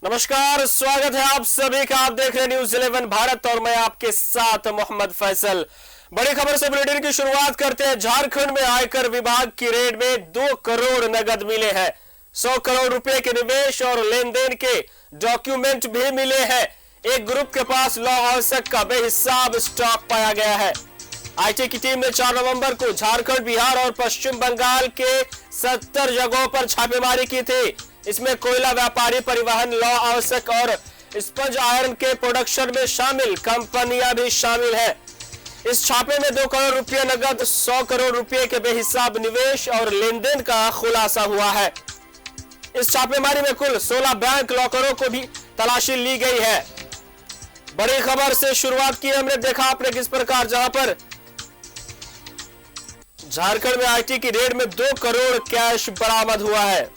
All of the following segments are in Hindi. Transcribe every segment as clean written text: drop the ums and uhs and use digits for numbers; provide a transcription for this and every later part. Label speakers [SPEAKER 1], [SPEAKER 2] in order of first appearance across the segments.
[SPEAKER 1] नमस्कार, स्वागत है आप सभी का। आप देख रहे हैं न्यूज़ 11 भारत और मैं आपके साथ मोहम्मद फैसल। बड़ी खबर से बुलेटिन की शुरुआत करते हैं। झारखंड में आयकर विभाग की रेड में 2 करोड़ नगद मिले हैं। 100 करोड़ रुपए के निवेश और लेन देन के डॉक्यूमेंट भी मिले हैं। एक ग्रुप के पास लॉ आवश्यक का बेहिसाब स्टॉक पाया गया है। आईटी की टीम ने 4 नवंबर को झारखंड, बिहार और पश्चिम बंगाल के 70 जगहों पर छापेमारी की थी। इसमें कोयला व्यापारी, परिवहन, लॉ आवश्यक और स्पंज आयरन के प्रोडक्शन में शामिल कंपनियां भी शामिल हैं। इस छापे में 2 करोड़ रुपए नगद, 100 करोड़ रुपए के बेहिसाब निवेश और लेन देन का खुलासा हुआ है। इस छापेमारी में कुल 16 बैंक लॉकरों को भी तलाशी ली गई है। बड़ी खबर से शुरुआत की हमने, देखा आपने किस प्रकार, जहां पर झारखंड में आईटी की रेड में 2 करोड़ कैश बरामद हुआ है।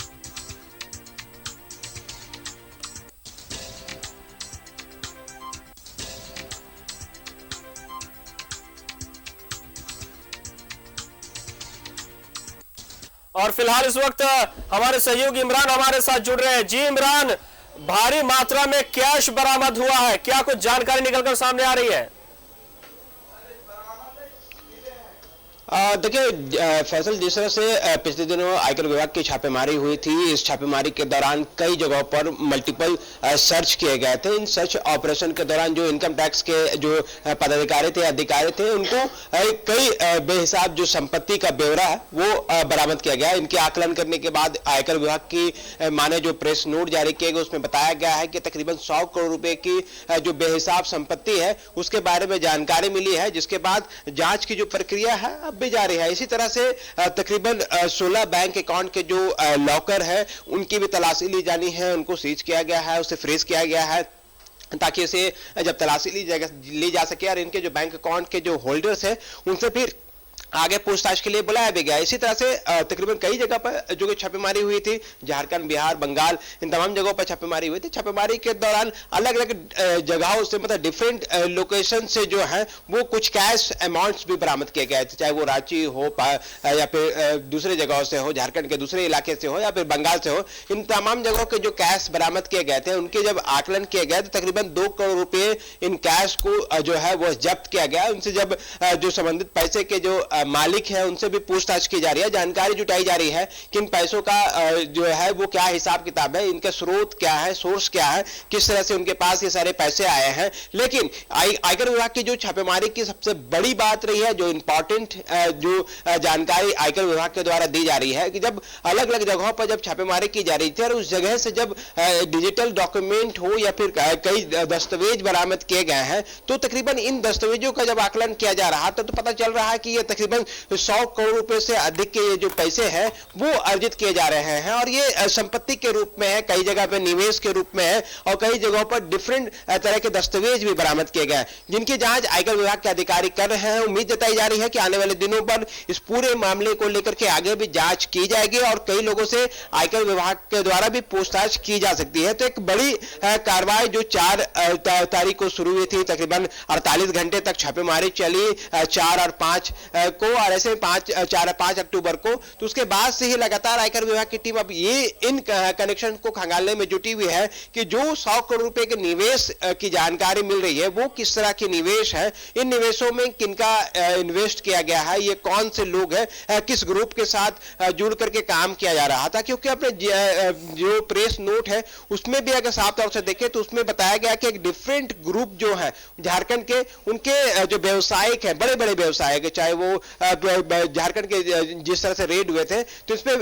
[SPEAKER 1] और फिलहाल इस वक्त हमारे सहयोगी इमरान हमारे साथ जुड़ रहे हैं। जी इमरान, भारी मात्रा में कैश बरामद हुआ है, क्या कुछ जानकारी निकलकर सामने आ रही है?
[SPEAKER 2] देखिए फैसल, जिस तरह से पिछले दिनों आयकर विभाग की छापेमारी हुई थी, इस छापेमारी के दौरान कई जगहों पर मल्टीपल सर्च किए गए थे। इन सर्च ऑपरेशन के दौरान जो इनकम टैक्स के जो पदाधिकारी थे, अधिकारी थे, उनको कई बेहिसाब जो संपत्ति का ब्यौरा है वो बरामद किया गया। इनके आकलन करने के बाद आयकर विभाग की माने जो प्रेस नोट जारी किए गए, उसमें बताया गया है कि तकरीबन 100 करोड़ रुपए की जो बेहिसाब संपत्ति है उसके बारे में जानकारी मिली है, जिसके बाद जांच की जो प्रक्रिया है भी जारी है। इसी तरह से तकरीबन 16 बैंक अकाउंट के जो लॉकर है उनकी भी तलाशी ली जानी है, उनको सीज किया गया है, उसे फ्रीज किया गया है ताकि इसे जब तलाशी ली जा सके और इनके जो बैंक अकाउंट के जो होल्डर्स हैं उनसे फिर आगे पूछताछ के लिए बुलाया भी गया। इसी तरह से तकरीबन कई जगह पर जो छापेमारी हुई थी, झारखंड, बिहार, बंगाल, इन तमाम जगहों पर छापेमारी हुई थी। छापेमारी के दौरान अलग अलग जगहों से, मतलब डिफरेंट लोकेशन से जो है वो कुछ कैश अमाउंट्स भी बरामद किए गए थे, चाहे वो रांची हो या फिर दूसरे जगहों से हो, झारखंड के दूसरे इलाके से हो या फिर बंगाल से हो। इन तमाम जगहों के जो कैश बरामद किए गए थे उनके जब आकलन किए गए तो तकरीबन 2 करोड़ रुपए इन कैश को जो है वो जब्त किया गया। उनसे जब जो संबंधित पैसे के जो मालिक है उनसे भी पूछताछ की जा रही है, जानकारी जुटाई जा रही है कि इन पैसों का जो है वो क्या हिसाब किताब है, इनका स्रोत क्या है, सोर्स क्या है, किस तरह से उनके पास ये सारे पैसे आए हैं। लेकिन आयकर विभाग की जो छापेमारी की सबसे बड़ी बात रही है, जो इंपॉर्टेंट जो जानकारी आयकर विभाग के द्वारा दी जा रही है कि जब अलग अलग जगहों पर जब छापेमारी की जा रही थी और उस जगह से जब डिजिटल डॉक्यूमेंट हो या फिर कई दस्तावेज बरामद किए गए हैं, तो तकरीबन इन दस्तावेजों का जब आकलन किया जा रहा था तो पता चल रहा है कि ये तकरीबन 100 करोड़ रुपए से अधिक के ये जो पैसे हैं वो अर्जित किए जा रहे हैं और ये संपत्ति के रूप में है, कई जगह पे निवेश के रूप में है और कई जगहों पर डिफरेंट तरह के दस्तावेज भी बरामद किए गए, जिनकी जांच आयकर विभाग के अधिकारी कर रहे हैं। उम्मीद जताई जा रही है कि आने वाले दिनों पर इस पूरे मामले को लेकर के आगे भी जांच की जाएगी और कई लोगों से आयकर विभाग के द्वारा भी पूछताछ की जा सकती है। तो एक बड़ी कार्रवाई जो 4 तारीख को शुरू हुई थी, तकरीबन 48 घंटे तक छापेमारी चली 4 और 5 को, और ऐसे 4 और 5 अक्टूबर को, तो उसके बाद से ही लगातार आयकर विभाग की टीम अब ये इन कनेक्शन को खंगालने में जुटी हुई है कि जो 100 करोड़ रुपए के निवेश की जानकारी मिल रही है वो किस तरह के निवेश है, इन निवेशों में किनका इन्वेस्ट किया गया है, ये कौन से लोग हैं, किस ग्रुप के साथ जुड़ करके काम किया जा रहा था। क्योंकि अपने जो प्रेस नोट है उसमें भी अगर साफ तौर से देखें तो उसमें बताया गया कि एक डिफरेंट ग्रुप जो है झारखंड के, उनके जो व्यवसायिक है, बड़े बड़े व्यवसायिक, चाहे वो झारखंड के जिस तरह से रेड हुए थे तो इसमें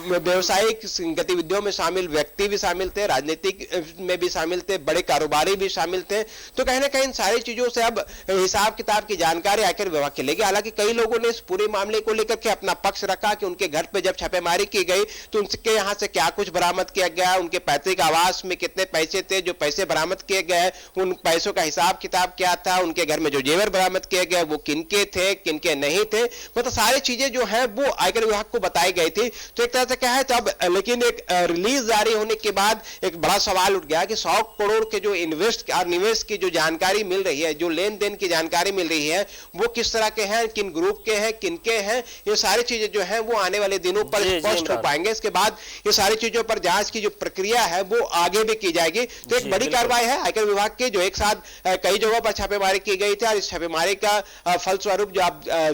[SPEAKER 2] व्यवसायिक गतिविधियों में शामिल व्यक्ति भी शामिल थे, राजनीतिक में भी शामिल थे, बड़े कारोबारी भी शामिल थे। तो कहीं ना कहीं इन सारी चीजों से अब हिसाब किताब की जानकारी आयकर विभाग के लेगी। हालांकि कई लोगों ने इस पूरे मामले को लेकर के अपना पक्ष रखा कि उनके घर पे जब छापेमारी की गई तो उनके यहां से क्या कुछ बरामद किया गया, उनके पैतृक आवास में कितने पैसे थे, जो पैसे बरामद किए गए उन पैसों का हिसाब किताब क्या था, उनके घर में जो जेवर बरामद किए गए वो किनके थे, किनके नहीं थे। थे, मतलब सारी चीजें जो है वो आयकर विभाग को बताई गई थी। तो एक तरह से क्या है तब, लेकिन एक रिलीज जारी होने के बाद एक बड़ा सवाल उठ गया कि 100 करोड़ के जो इन्वेस्ट और निवेश की जो जानकारी मिल रही है, जो लेन देन की जानकारी मिल रही है, वो किस तरह के हैं, किन ग्रुप के हैं, किन के हैं, ये सारी चीजें जो है वो आने वाले दिनों पर स्पष्ट हो पाएंगे। इसके बाद ये सारी चीजों पर जांच की जो प्रक्रिया है वो आगे भी की जाएगी। तो एक बड़ी कार्रवाई है आयकर विभाग की, जो एक साथ कई जगहों पर छापेमारी की गई थी और इस छापेमारी का फलस्वरूप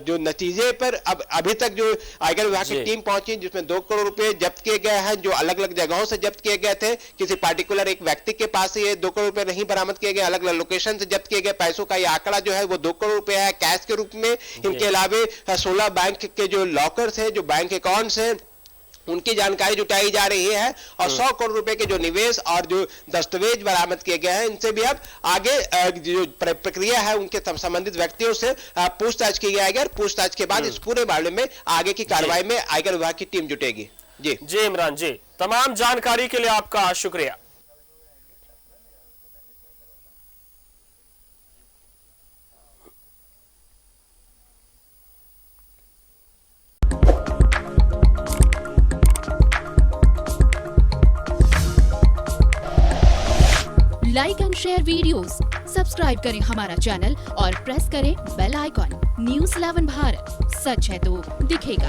[SPEAKER 2] जो नतीजे पर अब अभी तक जो आयकर विभाग की टीम पहुंची, जिसमें 2 करोड़ रुपए जब्त किए गए हैं, जो अलग अलग जगहों से जब्त किए गए थे। किसी पार्टिकुलर एक व्यक्ति के पास से ये 2 करोड़ रुपए नहीं बरामद किए गए, अलग अलग लोकेशन से जब्त किए गए पैसों का ये आंकड़ा जो है वो 2 करोड़ रुपए है कैश के रूप में। इनके अलावे 16 बैंक के जो लॉकर्स है, जो बैंक अकाउंट्स है, उनकी जानकारी जुटाई जा रही है और 100 करोड़ रुपए के जो निवेश और जो दस्तावेज बरामद किए गए हैं, इनसे भी अब आगे जो प्रक्रिया है उनके संबंधित व्यक्तियों से पूछताछ की जाएगी और पूछताछ के बाद इस पूरे मामले में आगे की कार्रवाई में आयकर विभाग की टीम जुटेगी। जी
[SPEAKER 1] इमरान जी, तमाम जानकारी के लिए आपका शुक्रिया।
[SPEAKER 3] Like and share videos, subscribe करें हमारा चैनल और प्रेस करें बेल आइकॉन। न्यूज़ 11 भारत, सच है तो दिखेगा।